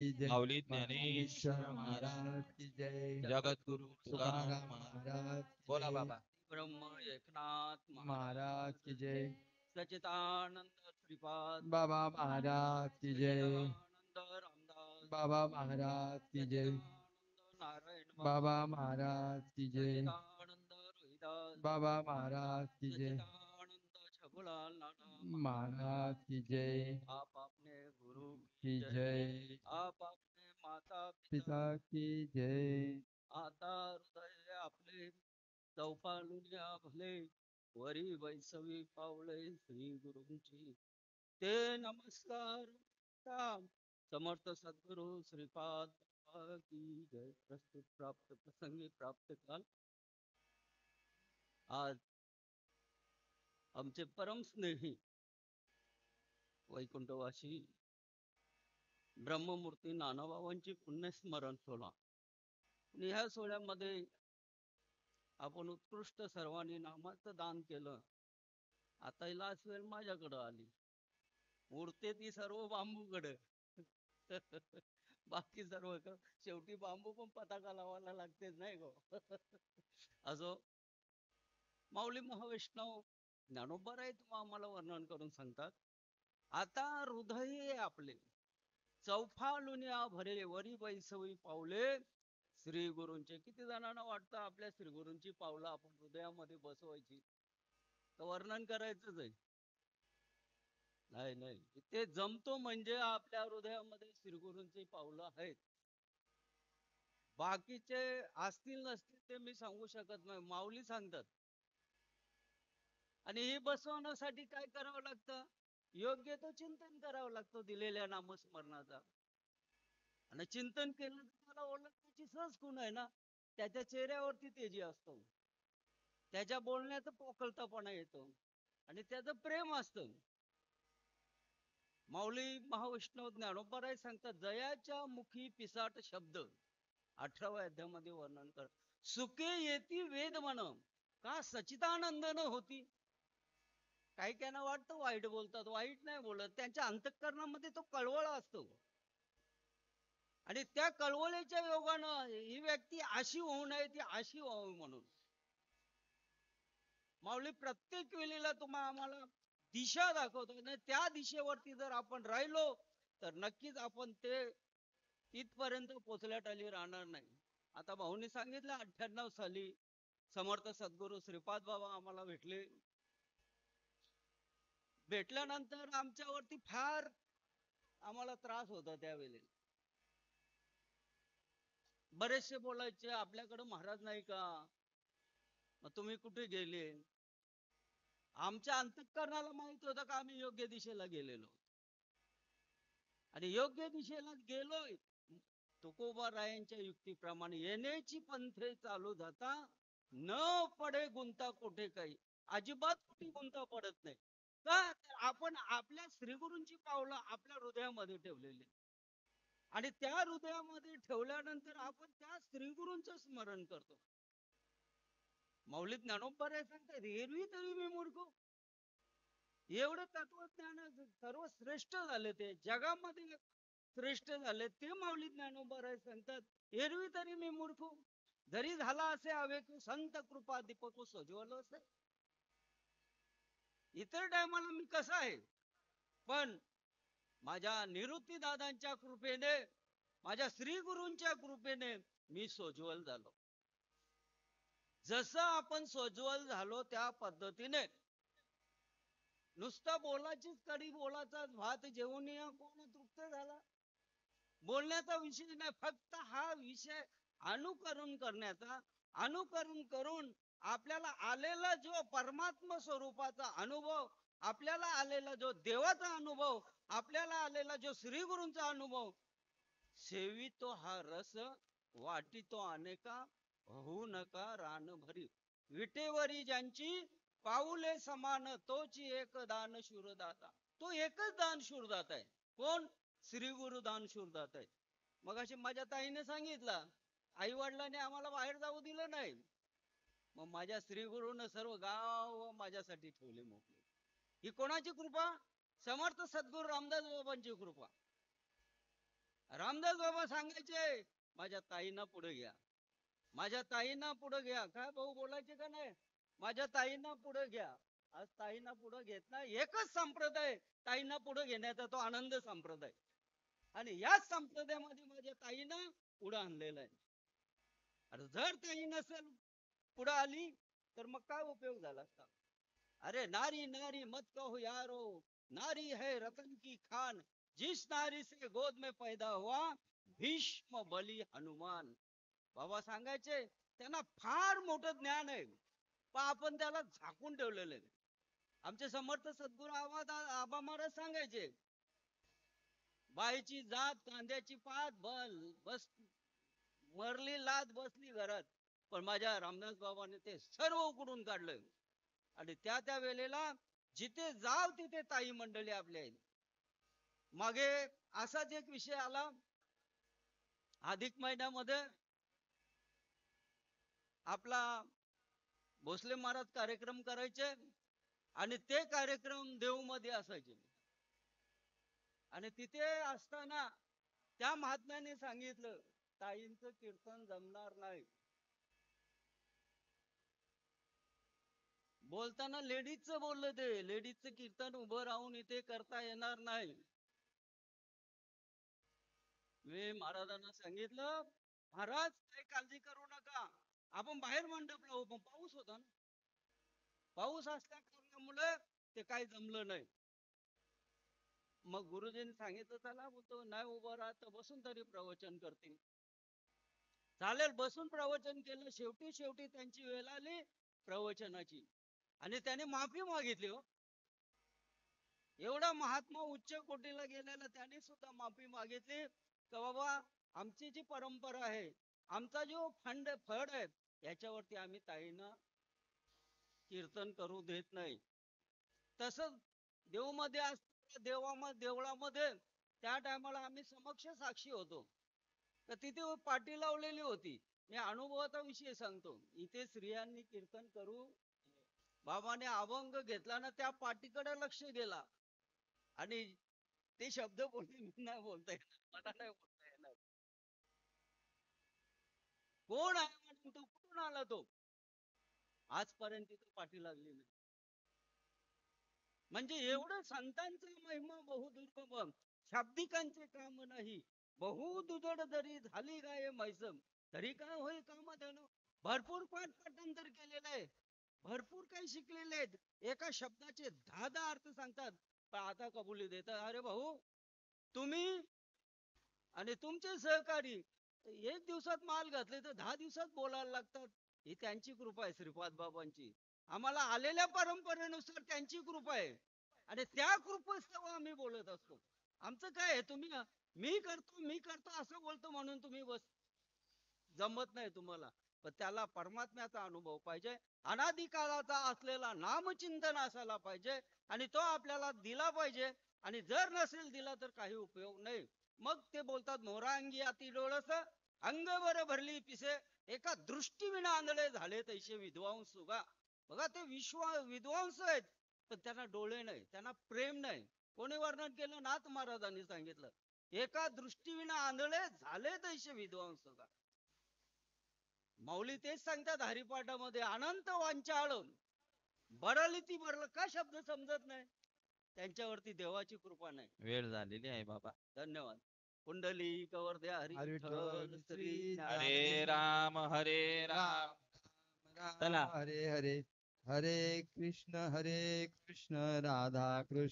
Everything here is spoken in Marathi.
की जय, माऊली ज्ञानेश्वर ज्ञानेश्वर महाराज महाराज की जय, जगद्गुरु तुकाराम तुकाराम महाराज महाराज की बोला जय, बाबा ब्रह्म एकनाथ महाराज महाराज की जय, सच्चिदानंद श्रीपाद बाबा महाराज की जय, सच्चिदानंद रामदास बाबा महाराज की जय, सच्चिदानंद नारायण बाबा बाबा महाराज की जय, सच्चिदानंद रोहिदास बाबा महाराज की जय, सच्चिदानंद छबुलाल नाना महाराज की जय, आप अपने गुरु की की जय जय, आप अपने माता पिता पिता की जय, आता हृदय आपले चौपालुन्या भले वरी वैसवी पावले श्री गुरूंची ते नमस्कार राम समर्थ सद्गुरु श्रीपाद बाबा की जय प्रस्तुत प्राप्त प्रसंगी प्राप्त काल आज आमचे परम स्नेही वैकुंठवासी ब्रह्ममूर्ती नानाबाबांची पुण्यस्मरण सोहळा आणि ह्या सोहळ्यामध्ये आपण उत्कृष्ट सर्वांनी नामाचं दान केलं. आता लास्ट वेळ माझ्याकडं आली, उरते ती सर्व बांबूकडे बाकी सर्व शेवटी बांबू पण पताका लावायला लागतेच नाही गो असो माऊली महावैष्णव ज्ञानोबा तुम्हा आम्हाला वर्णन करून सांगतात. आता हृदय आपले चौफालुन्या भरले वरी बैसवी पावले श्री गुरूंचे. किती जणांना वाटतं आपल्या श्री गुरूंची पावलं आपण हृदयामध्ये बसवायची, तर वर्णन करायचंच आहे? नाही नाही, ते जमतो म्हणजे आपल्या हृदयामध्ये श्रीगुरूंची पावलं आहेत. बाकीचे असतील नसतील ते मी सांगू शकत नाही, माऊली सांगतात. आणि हे बसवण्यासाठी काय करावं लागतं? योग्य तो चिंतन करावं लागतं दिलेल्या नामस्मरणाचा. आणि चिंतन केलं तर त्याला ओळखण्याची सहज खूण आहे ना. त्याच्या चेहऱ्यावरती तेजी असतो, त्याच्या बोलण्यात पोकळतापणा येतो आणि त्याचं प्रेम असतं. माऊली महावैष्णव ज्ञानोबा सांगतात, जयाच्या मुखी पिसाट शब्द 18व्या अध्यायामध्ये वर्णन कर. सुखे येती वेद म्हण का सचिदानंद न होती. काही त्यांना वाटतं वाईट बोलतात, वाईट नाही बोलत, त्यांच्या अंतःकरणामध्ये तो कळवळ असतो. आणि त्या कळवळीच्या योगानं ही व्यक्ती अशी होऊ नये, ती अशी व्हावी म्हणून माऊली प्रत्येक वेळेला आम्हाला दिशा दाखवतो. आणि त्या दिशेवरती जर आपण राहिलो तर नक्कीच आपण ते तिथपर्यंत पोचल्याटाली राहणार नाही. आता भाऊनी सांगितलं 98 साली समर्थ सद्गुरू श्रीपाद बाबा आम्हाला भेटले. भेटल्यानंतर आमच्यावरती फार आम्हाला त्रास होता. त्यावेळेला बरेचसे बोलायचे, आपल्याकडे महाराज नाही का, मग तुम्ही कुठे गेले. आमच्या अंतःकरणाला माहित होतं का आम्ही योग्य दिशेला गेलेलो, आणि योग्य दिशेला गेलोय. तुकोबारायांच्या युक्तीप्रमाणे येण्याची पंथे चालू जाता न पडे गुंता कोठे काही. अजिबात कुठे गुंता पडत नाही का, तर आपण आपल्या श्रीगुरूंची पावलं आपल्या हृदयामध्ये ठेवलेली, आणि त्या हृदयामध्ये ठेवल्यानंतर आपण त्या श्रीगुरूंचं स्मरण करतो. माऊली ज्ञानोबा सांगतात, एरवी तरी मी मूर्ख. एवढं तत्वज्ञान सर्व श्रेष्ठ झाले, ते जगामध्ये श्रेष्ठ झाले ते माऊली ज्ञानोबा सांगतात, एरवी तरी मी मूर्ख. जरी झाला असे हवे की संत कृपा दीपक सजवलं असे. इतर टायमाला मी कसा आहे, पण माझ्या निवृत्ती दादांच्या कृपेने, माझ्या श्री गुरूंच्या कृपेने मी सोज्वल झालो. जसं आपण सोज्वल झालो त्या पद्धतीने नुसतं बोलाचीच कडी, बोलाचाच भात जेवून या कोण तृप्त झाला. बोलण्याचा विषय नाही, फक्त हा विषय अनुकरण करण्याचा. अनुकरण करून आपल्याला आलेला जो परमात्मा स्वरूपाचा अनुभव, आपल्याला आलेला जो देवाचा अनुभव, आपल्याला आलेला जो श्री गुरूंचा अनुभव, सेवितो हा रस वाटितो अनेका होऊ नका रान भरी. विटेवरी ज्यांची पाऊले समान तोची एक दान शूरदाता. तो एकच दान शूरदाता आहे. कोण? श्री गुरु दान शूरदाता आहे. मग अशी माझ्या ताईने सांगितलं, आई वडिलांनी आम्हाला बाहेर जाऊ दिलं नाही, मग माझ्या श्री गुरुनं सर्व गाव माझ्यासाठी ठेवले मोकळे. ही कोणाची कृपा? समर्थ सद्गुरू रामदास बाबांची कृपा. रामदास बाबा सांगायचे माझ्या ताईंना पुढे घ्या, माझ्या ताईंना पुढे घ्या. काय भाऊ बोलायचे का नाही? माझ्या ताईंना पुढे घ्या. आज ताईंना पुढे घेत नाही. एकच संप्रदाय ताईंना पुढे घेण्याचा, तो आनंद संप्रदाय. आणि याच संप्रदायामध्ये माझ्या ताईनं पुढे आणलेलं आहे. अरे जर ताई नसेल पुढे आली तर मग काय उपयोग झाला असता? अरे नारी नारी मत कहो यारो, नारी है रतन की खान, जिस नारी से गोद में पैदा हुआ भीष्म बली हनुमान. बाबा सांगायचे त्यांना फार मोठं ज्ञान आहे, पण आपण त्याला झाकून ठेवलेलं आहे. आमचे समर्थ सद्गुरू आबा महाराज सांगायचे बाईची जात कांद्याची पात बस मरली लाद बसली घरात. पण माझ्या रामदास बाबाने ते सर्व उकडून काढलं. आणि त्या त्या वेळेला जिथे जाव तिथे ताई मंडळी आपल्या आहेत. मागे असाच एक विषय आला अधिक महिन्यामध्ये. आपला भोसले महाराज कार्यक्रम करायचे आणि ते कार्यक्रम देव मध्ये असायचे. आणि तिथे असताना त्या महात्म्याने सांगितलं ताईंचं कीर्तन जमणार नाही. बोलताना लेडीजचं बोललं, ते लेडीजचं कीर्तन उभं राहून इथे करता येणार नाही. मी महाराजांना सांगितलं महाराज काही काळजी करू नका, आपण बाहेर मंडप लावू. पण पाऊस होता ना, पाऊस असल्या कारणामुळे ते काही जमलं नाही. मग गुरुजींनी सांगितलं चला, बोलतो नाही उभं राहत बसून तरी प्रवचन करतील. चालेल, बसून प्रवचन केलं. शेवटी शेवटी त्यांची वेळ आली प्रवचनाची आणि त्याने माफी मागितली. हो, एवढा महात्मा उच्च कोटीला गेलेला त्याने सुद्धा माफी मागितली का बाबा आमची जी परंपरा आहे, आमचा जो फड आहे, याच्यावरती आम्ही ताईंना कीर्तन करू देत नाही. तसंच देवमध्ये असताना देवळामध्ये त्या टायमाला आम्ही समक्ष साक्षी होतो. तर तिथे पाटी लावलेली होती. मी अनुभवाचा विषय सांगतो. इथे स्त्रियांनी कीर्तन करू, बाबाने अभंग घेतला ना, त्या पाटीकडे लक्ष गेला आणि ते शब्द बोलले मी नाही बोलता येणार, मला नाही बोलता येणार. कोण आहे म्हणून तो, कुठून आला तो? आजपर्यंत तिथे पाठी लागली नाही. म्हणजे एवढं संतांचा महिमा बहुदुर्गम, शाब्दिकांचे काम नाही. बहुदुजड जरी झाली गाय मैसम, तरी काय होईल कामधेनु. भरपूर पाठ पाठांतर केलेलं आहे, भरपूर काही शिकलेले आहेत. एका शब्दाचे 10 अर्थ सांगतात, पण आता कबुली देतात. अरे भाऊ, तुम्ही आणि तुमचे सहकारी एक दिवसात माल घातले तर 10 दिवसात बोलायला लागतात. ही त्यांची कृपा आहे, श्रीपाद बाबांची. आम्हाला आलेल्या परंपरेनुसार त्यांची कृपा आहे आणि त्या कृपेस्तव आम्ही बोलत असतो. आमचं काय आहे, तुम्ही मी करतो असं बोलतो म्हणून तुम्ही बस जमत नाही तुम्हाला. पण त्याला परमात्म्याचा अनुभव पाहिजे, अनादी काळाचा असलेला नामचिंतन असायला पाहिजे आणि तो आपल्याला दिला पाहिजे. आणि जर नसेल दिला तर काही उपयोग नाही. मग ते बोलतात मोरांगी अति डोळस, अंगभर भरली पिसे, एका दृष्टीविना आंधळे झाले तैसे विद्वांस सुगा. बघा ते विद्वांस आहेत, पण त्यांना डोळे नाही, त्यांना प्रेम नाही. कोणी वर्णन केलं? नाथ महाराजांनी सांगितलं, एका दृष्टीविना आंधळे झाले तैसे विद्वांस सुगा. माऊली तेच सांगतात हरिपाठामध्ये, अनंत वांचाळ बरली ती बरल. का शब्द समजत नाही? त्यांच्यावरती देवाची कृपा नाही. वेळ झालेली आहे बाबा. धन्यवाद. कुंडली कवर हरी हरी विठ्ठल विठ्ठल श्री श्री हरे राम हरे राम. राम चला. हरे हरे, हरे कृष्ण राधा कृष्ण